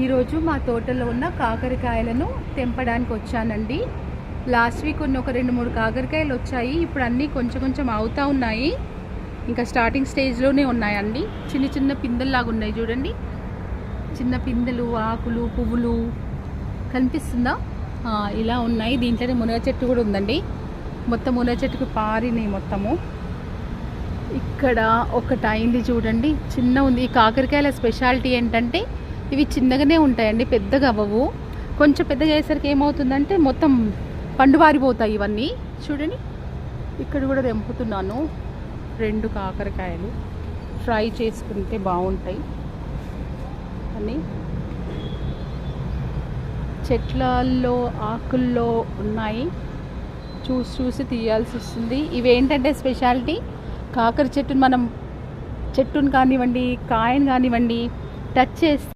ఈరోజు మా తోటలో ఉన్న కాకరకాయలను తెంపడానికి వచ్చానండి. లాస్ట్ వీక్ ఉన్న ఒక 2-3 కాకరకాయలు వచ్చాయి. ఇప్పుడు అన్నీ కొంచెం కొంచెం అవుతూ ఉన్నాయి. ఇంకా స్టార్టింగ్ స్టేజ్లోనే ఉన్నాయండి. చిన్న చిన్న పిందెల్లాగా ఉన్నాయి చూడండి. చిన్న పిందెలు, ఆకులు, పువ్వులు కనిపిస్తుందా? ఇలా ఉన్నాయి. దీంట్లోనే మునగ చెట్టు కూడా ఉందండి. మొత్తం మునగ చెట్టుకు పారినాయి మొత్తము. ఇక్కడ ఒకటి అయింది చూడండి, చిన్న ఉంది. ఈ కాకరకాయల స్పెషాలిటీ ఏంటంటే ఇవి చిన్నగానే ఉంటాయండి, పెద్దగా అవ్వవు. కొంచెం పెద్దగా అయ్యేసరికి ఏమవుతుందంటే మొత్తం పండువారిపోతాయి ఇవన్నీ. చూడండి, ఇక్కడ కూడా తెంపుతున్నాను 2 కాకరకాయలు. ఫ్రై చేసుకుంటే బాగుంటాయి అని. చెట్లలో ఆకుల్లో ఉన్నాయి, చూసి తీయాల్సి వస్తుంది. ఇవేంటంటే స్పెషాలిటీ, కాకర చెట్టును మనం చెట్టును కానివ్వండి, కాయను కానివ్వండి టచ్ చేస్తే